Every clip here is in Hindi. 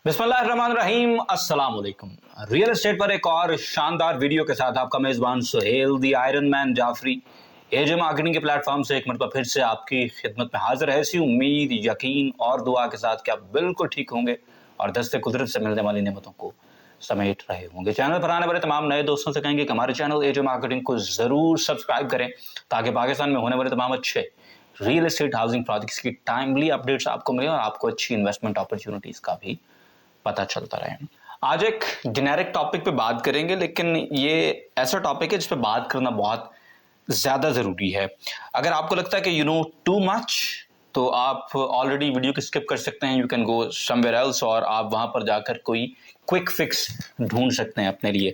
बिस्मिल्लाहिर्रहमानिर्रहीम, अस्सलाम वालेकुम। रियल एस्टेट पर एक और शानदार वीडियो के साथ आपका मेजबान Suhail the iron man Jafri AJ marketing के प्लेटफॉर्म से एक मरतबा फिर से आपकी खिदमत में हाजिर है। ऐसी उम्मीद, यकीन और दुआ के साथ कि आप बिल्कुल ठीक होंगे और दस्ते कुदरत से मिलने वाली नेमतों को समेट रहे होंगे। चैनल पर आने वाले तमाम नए दोस्तों से कहेंगे कि हमारे चैनल एजे मार्केटिंग को जरूर सब्सक्राइब करें ताकि पाकिस्तान में होने वाले तमाम अच्छे रियल एस्टेट हाउसिंग प्रोजेक्ट्स की टाइमली अपडेट्स आपको मिले और आपको अच्छी इन्वेस्टमेंट अपॉर्चुनिटीज का भी पता चलता रहे। आज एक जेनेरिक टॉपिक पे बात करेंगे, लेकिन ये ऐसा टॉपिक है जिस पे बात करना बहुत ज्यादा जरूरी है। अगर आपको लगता है कि यू नो टू मच तो आप ऑलरेडी वीडियो को स्किप कर सकते हैं। You can go somewhere else और आप वहां पर जाकर कोई क्विक फिक्स ढूंढ सकते हैं अपने लिए,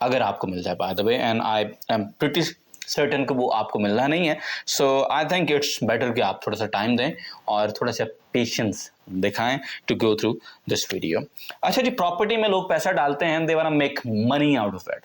अगर आपको मिल जाए bye the way. And I am pretty certain कि वो आपको मिलना नहीं है। सो आई थिंक इट्स बेटर कि आप थोड़ा सा टाइम दें और थोड़ा सा पेशेंस दिखाएं to go through this video. अच्छा जी, प्रॉपर्टी में लोग पैसा डालते हैं, they want to make money out of it,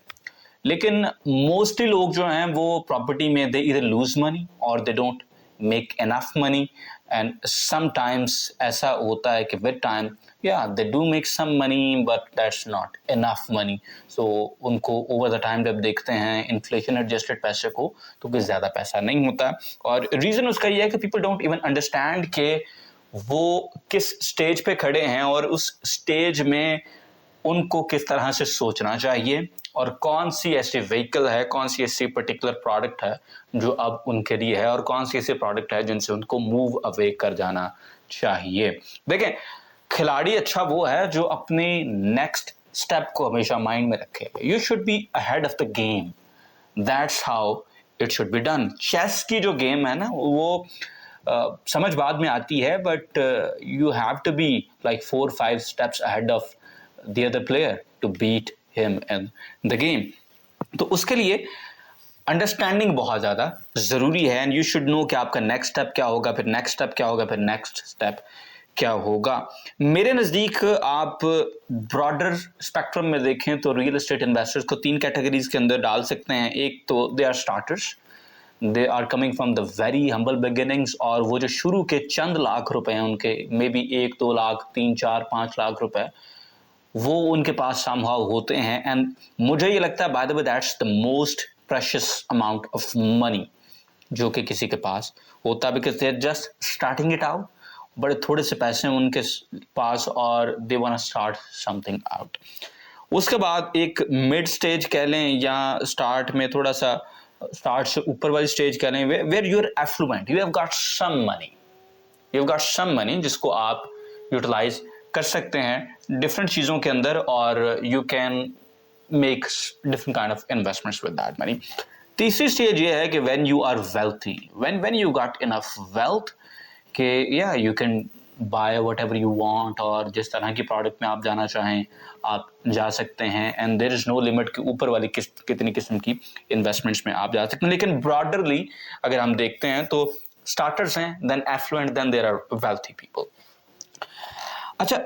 लेकिन मोस्टली लोग जो हैं वो प्रॉपर्टी में दे इधर लूज मनी और they don't make enough money. And sometimes ऐसा होता है कि with time they do make some money but that's not enough money. So उनको ओवर द टाइम जब देखते हैं इन्फ्लेशन एडजस्टेड पैसे को तो कुछ ज़्यादा पैसा नहीं होता। और रीज़न उसका ये है कि पीपल डोंट इवन अंडरस्टैंड के वो किस स्टेज पे खड़े हैं और उस स्टेज में उनको किस तरह से सोचना चाहिए और कौन सी ऐसी व्हीकल है, कौन सी ऐसी पर्टिकुलर प्रोडक्ट है जो अब उनके लिए है और कौन सी ऐसी प्रोडक्ट है जिनसे उनको मूव अवे कर जाना चाहिए। देखें, खिलाड़ी अच्छा वो है जो अपने नेक्स्ट स्टेप को हमेशा माइंड में रखे। You should be ahead of the game, that's how it should be done. Chess की जो गेम है ना वो समझ बाद में आती है, but you have to be like 4-5 steps ahead of the other player to beat him in the game. तो उसके लिए अंडरस्टैंडिंग बहुत ज़्यादा ज़रूरी है। एंड यू शुड नो कि आपका नेक्स्ट स्टेप क्या होगा, फिर नेक्स्ट स्टेप क्या होगा, फिर नेक्स्ट स्टेप क्या होगा। मेरे नज़दीक आप ब्रॉडर स्पेक्ट्रम में देखें तो रियल एस्टेट इन्वेस्टर्स को 3 कैटेगरीज के अंदर डाल सकते हैं। एक तो they are starters, they are coming from the very humble beginnings, और वो जो शुरू के चंद लाख रुपए हैं उनके, मे बी 1-2 लाख, 3-4-5 लाख रुपए वो उनके पास समहाउ होते हैं। एंड मुझे ये लगता है by the way that's the most precious amount of money जो कि किसी के पास होता है, because they are just starting it out. बड़े थोड़े से पैसे हैं उनके पास और they want to start something out. उसके बाद एक मिड स्टेज कह लें या स्टार्ट में थोड़ा सा स्टार्ट से ऊपर वाली स्टेज कह लें, where you are affluent, you have got some money जिसको आप यूटिलाइज कर सकते हैं डिफरेंट चीज़ों के अंदर और you can make different kind of investments with that money. तीसरी स्टेज ये है कि when you are wealthy, when you got enough wealth कि you can buy whatever you want, और जिस तरह की प्रोडक्ट में आप जाना चाहें आप जा सकते हैं। And there is no limit कि ऊपर वाली कितनी किस्म की इन्वेस्टमेंट्स में आप जा सकते हैं। लेकिन ब्रॉडरली अगर हम देखते हैं तो स्टार्टर्स हैं, then affluent, then there are wealthy people. अच्छा,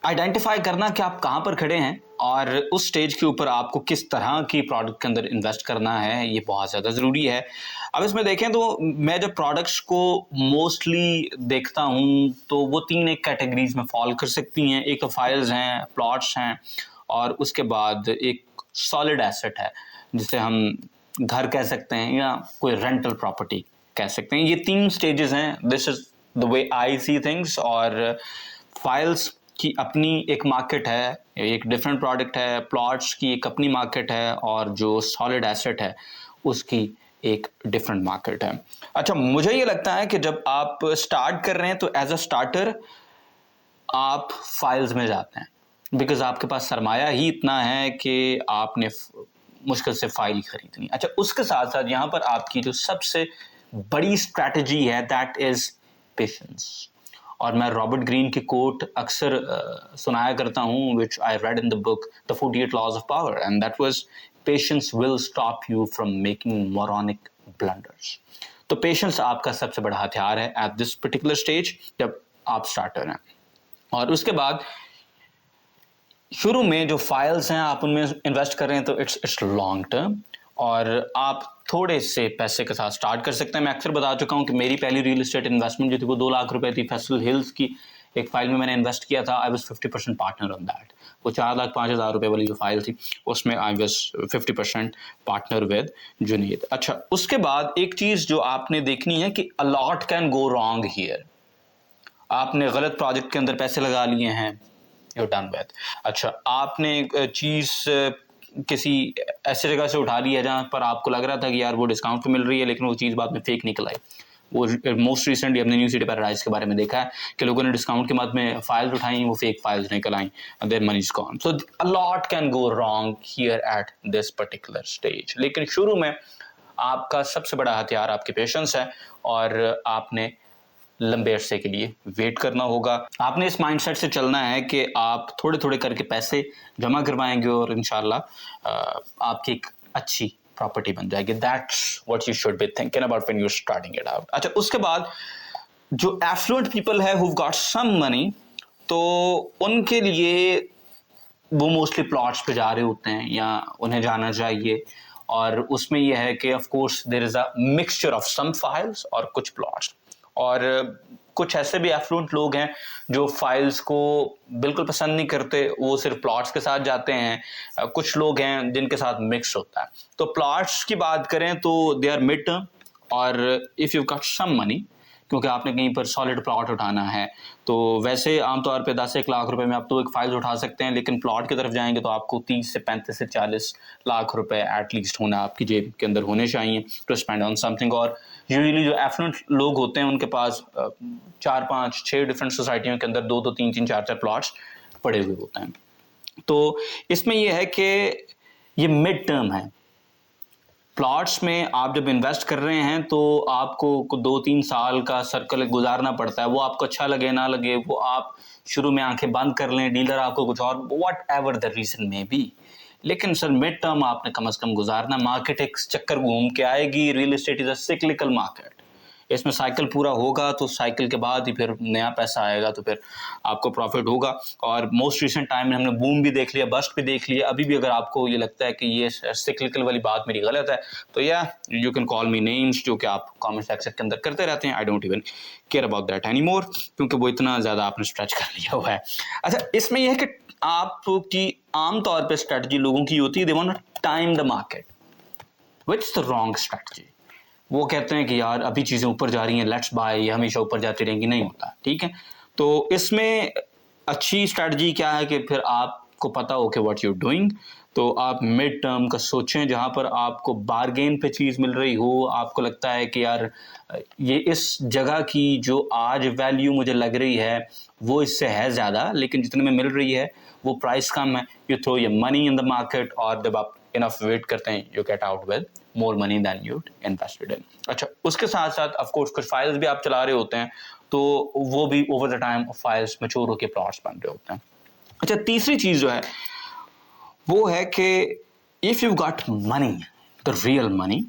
आइडेंटिफाई करना कि आप कहाँ पर खड़े हैं और उस स्टेज के ऊपर आपको किस तरह की प्रोडक्ट के अंदर इन्वेस्ट करना है, ये बहुत ज़्यादा ज़रूरी है। अब इसमें देखें तो मैं जब प्रोडक्ट्स को मोस्टली देखता हूँ तो वो 3 एक कैटेगरीज में फॉल कर सकती हैं। एक तो फाइल्स हैं, प्लॉट्स हैं, और उसके बाद एक सॉलिड एसेट है जिसे हम घर कह सकते हैं या कोई रेंटल प्रॉपर्टी कह सकते हैं। ये 3 स्टेजेस हैं। This is the way I see things. और फाइल्स की अपनी एक मार्केट है, एक डिफरेंट प्रोडक्ट है, प्लॉट्स की एक अपनी मार्केट है, और जो सॉलिड एसेट है उसकी एक डिफरेंट मार्केट है। अच्छा, मुझे ये लगता है कि जब आप स्टार्ट कर रहे हैं तो एज अ स्टार्टर आप फाइल्स में जाते हैं, बिकॉज आपके पास सरमाया ही इतना है कि आपने मुश्किल से फाइल खरीदनी। अच्छा, उसके साथ साथ यहाँ पर आपकी जो सबसे बड़ी स्ट्रैटेजी है दैट इज पेशेंस। और मैं रॉबर्ट ग्रीन की कोट अक्सर सुनाया करता हूँ, which I read in the book the 48 laws of power, and that was patience will stop you from making moronic blunders. तो पेशेंस आपका सबसे बड़ा हथियार है एट दिस पर्टिकुलर स्टेज जब आप स्टार्टर हैं। और उसके बाद शुरू में जो फाइल्स हैं आप उनमें इन्वेस्ट कर रहे हैं तो इट्स लॉन्ग टर्म, और आप थोड़े से पैसे के साथ स्टार्ट कर सकते हैं। मैं अक्सर बता चुका हूं कि मेरी पहली रियल एस्टेट इन्वेस्टमेंट जो थी वो 2 लाख रुपए थी। फैसल हिल्स की एक फाइल में मैंने इन्वेस्ट किया था, I was 50% partner on that. वो 4,05,000 रुपये वाली जो फाइल थी उसमें I was 50% partner with Junaid. अच्छा, उसके बाद एक चीज़ जो आपने देखनी है कि अ lot can go wrong here. आपने गलत प्रोजेक्ट के अंदर पैसे लगा लिए हैं, यू डन विद। अच्छा, आपने चीज़ किसी ऐसी जगह से उठा ली है जहाँ पर आपको लग रहा था कि यार वो डिस्काउंट पे मिल रही है, लेकिन वो चीज़ बाद में फेक निकल आई। वो मोस्ट रिसेंटली हमने न्यू सिटी पैराडाइज के बारे में देखा है कि लोगों ने डिस्काउंट के बाद में फाइल्स उठाई, वो फेक फाइल्स निकल आई, their money is gone. So a lot can go wrong here at this particular stage. लेकिन शुरू में आपका सबसे बड़ा हथियार आपके पेशेंस है और आपने लंबे अरसे के लिए वेट करना होगा। आपने इस माइंडसेट से चलना है कि आप थोड़े थोड़े करके पैसे जमा करवाएंगे और इंशाल्लाह आपकी एक अच्छी प्रॉपर्टी बन जाएगी। That's what you should be thinking about when you are starting it out. अच्छा, उसके बाद जो एफ्लुएंट पीपल है हु गॉट सम मनी, तो उनके लिए वो मोस्टली प्लॉट्स पे जा रहे होते हैं या उन्हें जाना चाहिए। और उसमें यह है कि of course there is a mixture of some files और कुछ प्लॉट्स, और कुछ ऐसे भी एफ्लुएंट लोग हैं जो फाइल्स को बिल्कुल पसंद नहीं करते, वो सिर्फ प्लॉट्स के साथ जाते हैं। कुछ लोग हैं जिनके साथ मिक्स होता है। तो प्लॉट्स की बात करें तो दे आर मिड टर्म, और if you got some money, क्योंकि आपने कहीं पर सॉलिड प्लॉट उठाना है, तो वैसे आमतौर पे 10-1 लाख रुपए में आप तो एक फाइल उठा सकते हैं, लेकिन प्लॉट की तरफ जाएंगे तो आपको 30 से 35 से 40 लाख रुपए एटलीस्ट होना आपकी जेब के अंदर होने चाहिए टू स्पेंड ऑन समथिंग। और यूजुअली जो एफ्लुएंट लोग होते हैं उनके पास 4-5-6 डिफरेंट सोसाइटियों के अंदर 2-2 3-3 4-4 प्लॉट्स पड़े हुए होते हैं। तो इसमें यह है कि ये मिड टर्म है। प्लॉट्स में आप जब इन्वेस्ट कर रहे हैं तो आपको 2-3 साल का सर्कल गुजारना पड़ता है। वो आपको अच्छा लगे ना लगे, वो आप शुरू में आंखें बंद कर लें, डीलर आपको कुछ और, वट एवर द रीजन में बी, लेकिन सर मिड टर्म आपने कम से कम गुजारना। मार्केट एक चक्कर घूम के आएगी। Real estate is a cyclical market. इसमें साइकिल पूरा होगा तो साइकिल के बाद ही फिर नया पैसा आएगा, तो फिर आपको प्रॉफिट होगा। और मोस्ट रिसेंट टाइम में हमने बूम भी देख लिया, बस्ट भी देख लिया। अभी भी अगर आपको ये लगता है कि ये सिक्लिकल वाली बात मेरी गलत है, तो या you can call me names, जो कि आप कमेंट सेक्शन के अंदर करते रहते हैं। I don't even care about that any more, क्योंकि वो इतना ज़्यादा आपने स्ट्रेच कर लिया हुआ है। अच्छा, इसमें यह है कि आपकी आमतौर पर स्ट्रेटजी लोगों की होती है, they want to time the market, which is the wrong strategy. वो कहते हैं कि यार अभी चीज़ें ऊपर जा रही हैं, लेट्स बाय, ये हमेशा ऊपर जाती रहेंगी। नहीं होता, ठीक है। तो इसमें अच्छी स्ट्रैटेजी क्या है कि फिर आपको पता हो कि व्हाट यू डूइंग, तो आप मिड टर्म का सोचें, जहाँ पर आपको बारगेन पे चीज़ मिल रही हो, आपको लगता है कि यार ये इस जगह की जो आज वैल्यू मुझे लग रही है वो इससे है ज़्यादा, लेकिन जितने में मिल रही है वो प्राइस कम है। You throw your money in the market, और जब आप इनफ वेट करते हैं you get out with more money than you invested in. अच्छा, उसके साथ साथ ऑफ कोर्स कुछ फाइल्स भी आप चला रहे होते हैं, तो वो भी over the time files mature होकर प्लॉट्स बन रहे होते हैं। अच्छा, तीसरी चीज़ जो है वो है कि if you got money, the real money,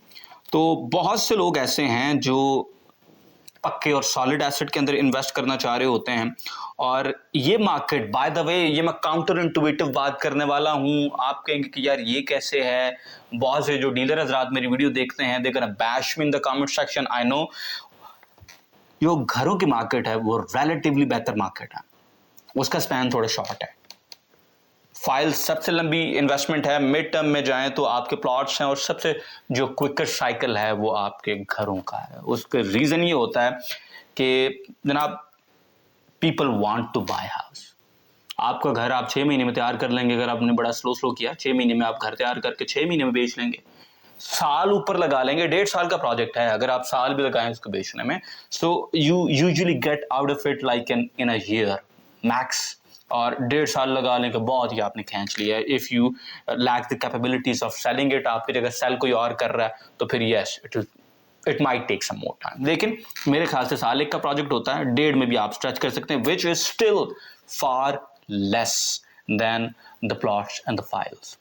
तो बहुत से लोग ऐसे हैं जो पक्के और सॉलिड एसेट के अंदर इन्वेस्ट करना चाह रहे होते हैं। और ये मार्केट, बाय द वे, ये मैं काउंटर इंटुइटिव बात करने वाला हूँ। आप कहेंगे कि यार ये कैसे है। बहुत से जो डीलर हजरात मेरी वीडियो देखते हैं, they gonna bash me in the comment section. I know जो घरों की मार्केट है वो रिलेटिवली बेहतर मार्केट है, उसका स्पैन थोड़ा शॉर्ट है। फाइल सबसे लंबी इन्वेस्टमेंट है। मिड टर्म में जाएं तो आपके प्लॉट्स हैं, और सबसे जो क्विकर साइकिल है वो आपके घरों का है। उसका रीज़न ये होता है कि जनाब people want to buy house. आपका घर आप 6 महीने में तैयार कर लेंगे। अगर आपने बड़ा स्लो किया, 6 महीने में आप घर तैयार करके 6 महीने में बेच लेंगे। साल ऊपर लगा लेंगे, 1.5 साल का प्रोजेक्ट है, अगर आप साल भी लगाएं उसको बेचने में, so you usually get out of it like in a year max. और 1.5 साल लगा लें तो बहुत ही आपने खींच लिया है। If you lack the capabilities of selling it, आपकी जगह सेल कोई और कर रहा है, तो फिर yes it might take some more time. लेकिन मेरे ख्याल से साल एक का प्रोजेक्ट होता है, 1.5 में भी आप स्ट्रेच कर सकते हैं, which is still far less than the plots and the files.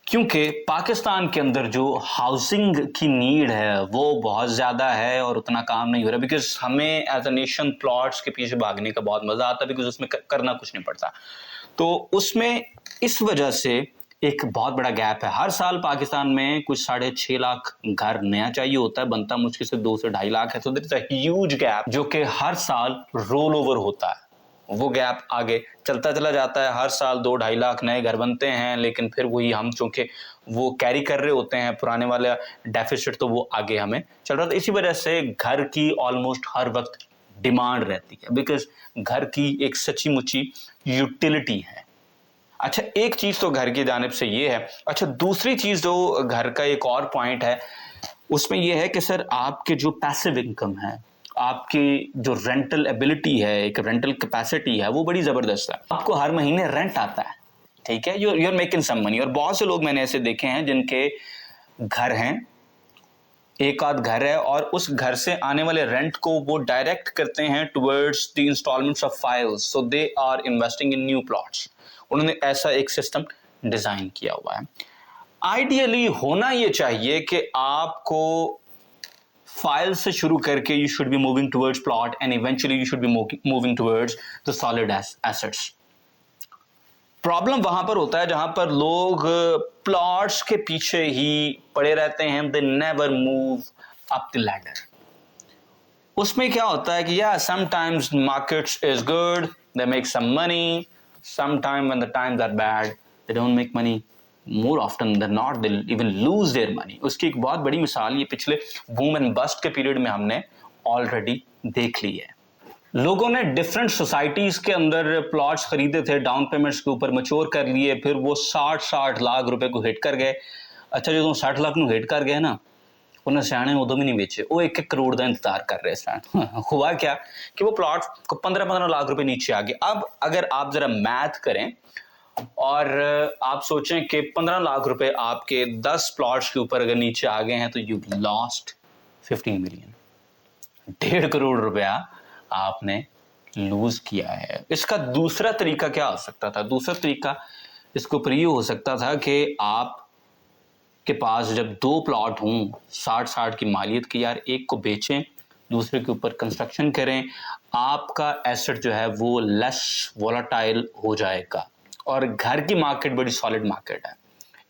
क्योंकि पाकिस्तान के अंदर जो हाउसिंग की नीड है वो बहुत ज़्यादा है और उतना काम नहीं हो रहा, बिकॉज हमें एज अ नेशन प्लॉट्स के पीछे भागने का बहुत मज़ा आता है, बिकॉज उसमें करना कुछ नहीं पड़ता। तो उसमें इस वजह से एक बहुत बड़ा गैप है। हर साल पाकिस्तान में कुछ 6.5 लाख घर नया चाहिए होता है, बनता मुश्किल से 2 से 2.5 लाख है। तो there is a huge gap जो कि हर साल रोल ओवर होता है। वो गैप आगे चलता चला जाता है, हर साल 2-2.5 लाख नए घर बनते हैं, लेकिन फिर वही हम चूंकि वो कैरी कर रहे होते हैं पुराने वाला डेफिसिट, तो वो आगे हमें चल रहा था। इसी वजह से घर की ऑलमोस्ट हर वक्त डिमांड रहती है, बिकॉज घर की एक सच्ची मुच्ची यूटिलिटी है। अच्छा, एक चीज तो घर की जानिब से ये है। अच्छा, दूसरी चीज जो घर का एक और पॉइंट है उसमें ये है कि सर आपके जो पैसिव इनकम है, आपकी जो रेंटल एबिलिटी है, एक रेंटल कैपेसिटी है, वो बड़ी जबरदस्त है। आपको हर महीने रेंट आता है, ठीक है, you are making some money. और बहुत से लोग मैंने ऐसे देखे हैं जिनके घर हैं, एक आध घर है, और उस घर से आने वाले रेंट को वो डायरेक्ट करते हैं towards the installments of files, so they are investing in new plots. उन्होंने ऐसा एक सिस्टम डिजाइन किया हुआ है। आइडियली होना ये चाहिए कि आपको फाइल से शुरू करके you should be moving towards plot and eventually you should be moving towards the solid assets. Problem वहां पर होता है जहां पर लोग प्लॉट्स के पीछे ही पड़े रहते हैं, they never move up the ladder. उसमें क्या होता है कि या sometimes markets is good, they make some money, sometime when the times are bad they don't make money, more often than not they'll even lose their money। उसकी एक बहुत बड़ी मिसाल ये पिछले बूम एंड बस्ट के पीरियड में हमने ऑलरेडी देख ली है। लोगों ने डिफरेंट सोसाइटीज के अंदर प्लॉट्स खरीदे थे, डाउन पेमेंट्स के ऊपर मैच्योर कर लिए, फिर वो 60 लाख रुपए को हिट कर गए। अच्छा, जो 60 लाख ਨੂੰ हिट कर गए ना, उन्हें सियाने उदों भी नहीं बेचे, वो 1-1 करोड़ का इंतजार कर रहे हैं। हुआ क्या कि वो प्लॉट को 15-15 लाख रुपए नीचे आ गए। अब अगर आप जरा मैथ करें और आप सोचें कि 15 लाख रुपए आपके 10 प्लॉट्स के ऊपर अगर नीचे आ गए हैं तो यू लॉस्ट 15 मिलियन। 1.5 करोड़ रुपया आपने लूज किया है। इसका दूसरा तरीका क्या हो सकता था? दूसरा तरीका इसके ऊपर ये हो सकता था कि आप के पास जब 2 प्लॉट हों 60-60 की मालियत की, यार एक को बेचें, दूसरे के ऊपर कंस्ट्रक्शन करें, आपका एसेट जो है वो लेस वोलाटाइल हो जाएगा। और घर की मार्केट बड़ी सॉलिड मार्केट है।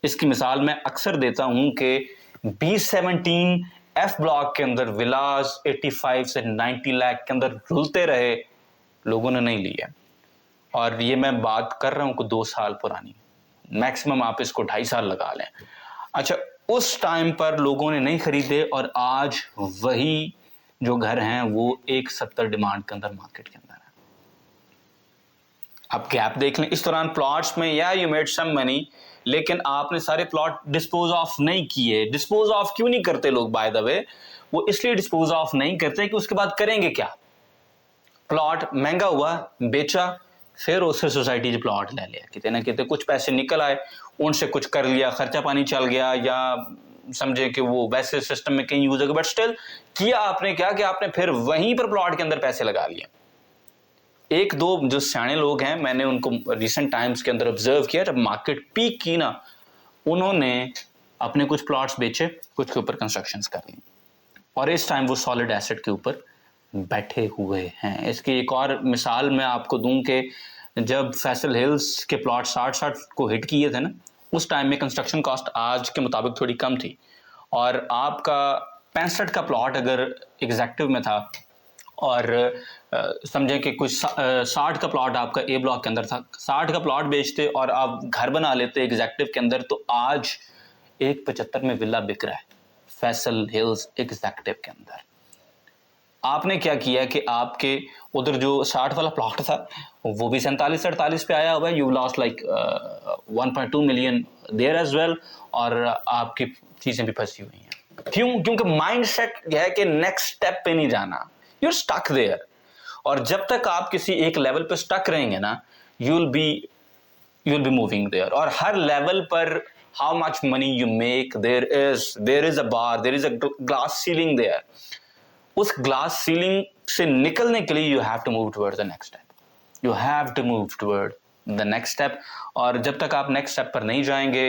इसकी मिसाल मैं अक्सर देता हूं कि B17 F ब्लॉक के अंदर विलास 85 से 90 लाख के अंदर रुलते रहे, लोगों ने नहीं लिया। और ये मैं बात कर रहा हूं 2 साल पुरानी, मैक्सिमम आप इसको 2.5 साल लगा लें। अच्छा, उस टाइम पर लोगों ने नहीं खरीदे और आज वही जो घर हैं वो 170 डिमांड के अंदर मार्केट के अंदर है। अब गैप देख लें। इस दौरान प्लॉट्स में या यू मेड सम मनी, लेकिन आपने सारे प्लॉट डिस्पोज ऑफ नहीं किए। डिस्पोज ऑफ क्यों नहीं करते लोग, बाय द वे? वो इसलिए डिस्पोज ऑफ नहीं करते कि उसके बाद करेंगे क्या? प्लॉट महंगा हुआ, बेचा, फिर उससे सोसाइटी से प्लॉट ले लिया, कितने ना कितने कुछ पैसे निकल आए, उनसे कुछ कर लिया, खर्चा पानी चल गया, या समझे कि वो वैसे सिस्टम में कहीं यूज होगा, बट स्टिल किया आपने क्या कि आपने फिर वहीं पर प्लॉट के अंदर पैसे लगा लिए। 1-2 जो सियाने लोग हैं, मैंने उनको रिसेंट टाइम्स के अंदर ऑब्जर्व किया, जब मार्केट पीक की ना, उन्होंने अपने कुछ प्लॉट्स बेचे, कुछ के ऊपर कंस्ट्रक्शंस कर ली, और इस टाइम वो सॉलिड एसेट के ऊपर बैठे हुए हैं। इसकी एक और मिसाल मैं आपको दूं कि जब फैसल हिल्स के प्लॉट 60-60 को हिट किए थे ना, उस टाइम में कंस्ट्रक्शन कॉस्ट आज के मुताबिक थोड़ी कम थी, और आपका 65 का प्लॉट अगर एग्जैक्टिव में था, और समझें कि कुछ 60 का प्लॉट आपका ए ब्लॉक के अंदर था, 60 का प्लॉट बेचते और आप घर बना लेते एग्जैक्टिव के अंदर, तो आज 175 में विला बिक रहा है फैसल हिल्स एग्जैक्टिव के अंदर। आपने क्या किया कि आपके उधर जो 60 वाला प्लॉट था वो भी 47-48 पे आया हुआ है, you lost like 1.2 million there as well, और आपकी चीजें भी फंसी हुई हैं। क्यों? क्योंकि माइंडसेट यह है कि नेक्स्ट स्टेप पे नहीं जाना, यू आर स्टक देयर। और जब तक आप किसी एक लेवल पे स्टक रहेंगे ना, you will be moving there. और हर लेवल पर how much money you make, there is a bar, there is a glass ceiling there. उस ग्लास सीलिंग से निकलने के लिए you have to move toward the next step, you have to move toward the next step. और जब तक आप नेक्स्ट स्टेप पर नहीं जाएंगे,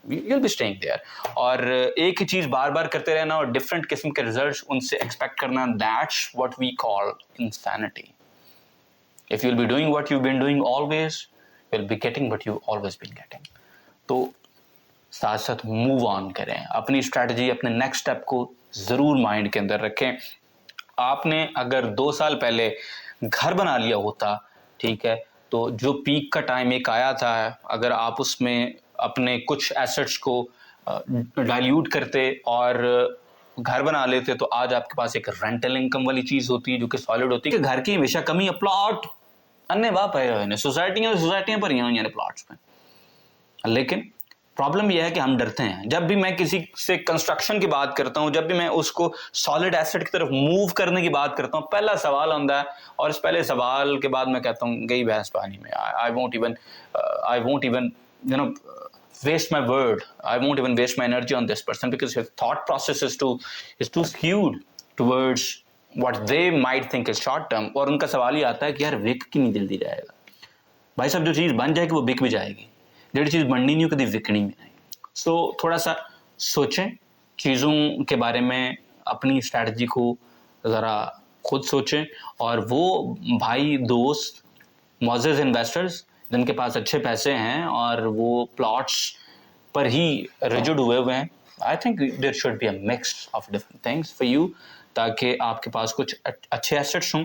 you will be staying there. और एक ही चीज बार बार करते रहना और डिफरेंट किस्म के रिजल्ट्स उनसे एक्सपेक्ट करना, that's what we call insanity. If you will be doing what you been doing always, you will be getting what you always been getting. तो साथ साथ मूव ऑन करें, अपनी स्ट्रैटेजी, अपने नेक्स्ट स्टेप को ज़रूर माइंड के अंदर रखें। आपने अगर 2 साल पहले घर बना लिया होता, ठीक है, तो जो पीक का टाइम एक आया था, अगर आप उसमें अपने कुछ एसेट्स को डाइल्यूट करते और घर बना लेते तो आज आपके पास एक रेंटल इनकम वाली चीज़ होती है जो कि सॉलिड होती है कि घर की हमेशा कमी है। प्लॉट अन्य वाह पे हुए सोसाइटियां भरी हुई हैं प्लॉट्स में। लेकिन प्रॉब्लम यह है कि हम डरते हैं। जब भी मैं किसी से कंस्ट्रक्शन की बात करता हूं, जब भी मैं उसको सॉलिड एसेट की तरफ मूव करने की बात करता हूं, पहला सवाल आता है और इस पहले सवाल के बाद मैं कहता हूं गई भैंस पानी में। I won't even you know waste my word. I won't even waste my energy on this person because his thought process is too skewed towards what they might think is short term. और उनका सवाल ही आता है कि यार विक क्यों नहीं जल्दी जाएगा। भाई साहब, जो चीज़ बन जाएगी वो बिक भी जाएगी, जो चीज़ बननी नहीं हो कभी विकनी भी नहीं। सो थोड़ा सा सोचें चीज़ों के बारे में, अपनी स्ट्रैटेजी को ज़रा खुद सोचें। और वो भाई दोस्त मौजूद इन्वेस्टर्स जिनके पास अच्छे पैसे हैं और वो प्लॉट्स पर ही रिजिड हुए हैं, I think there should be a mix of different things for you, ताकि आपके पास कुछ अच्छे एसेट्स हों।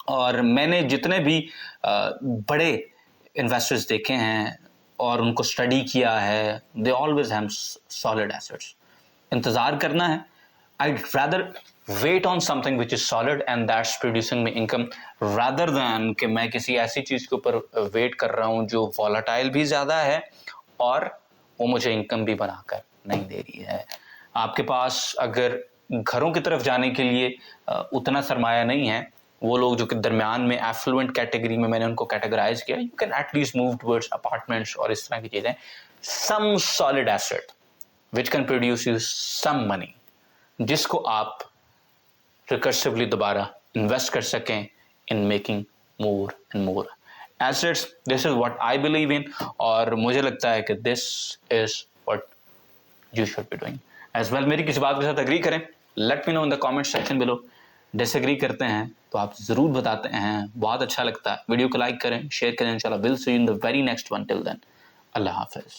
और मैंने जितने भी बड़े इन्वेस्टर्स देखे हैं और उनको स्टडी किया है, they always have solid assets. इंतज़ार करना है। I'd rather wait on something which is solid and that's producing me income rather than कि मैं किसी ऐसी चीज़ के ऊपर वेट कर रहा हूँ जो volatile भी ज़्यादा है और वो मुझे इनकम भी बनाकर नहीं दे रही है। आपके पास अगर घरों की तरफ जाने के लिए उतना सरमाया नहीं है, वो लोग जो कि दरमियान में एफ्लुएंट कैटेगरी में मैंने उनको कैटेगराइज किया, you can at least move towards apartments और इस तरह की चीज़ें। Some solid asset which can produce you some money, जिसको आप रिकर्सिवली दोबारा इन्वेस्ट कर सकें in making more and more assets. This is what I believe in और मुझे लगता है कि this is what you should be doing as well. मेरी किसी बात के साथ एग्री करें, let me know in the comment section below. Disagree करते हैं तो आप ज़रूर बताते हैं, बहुत अच्छा लगता है। वीडियो को लाइक करें, शेयर करें। इंशाल्लाह will see you in the very next one. Till then, अल्लाह हाफिज़।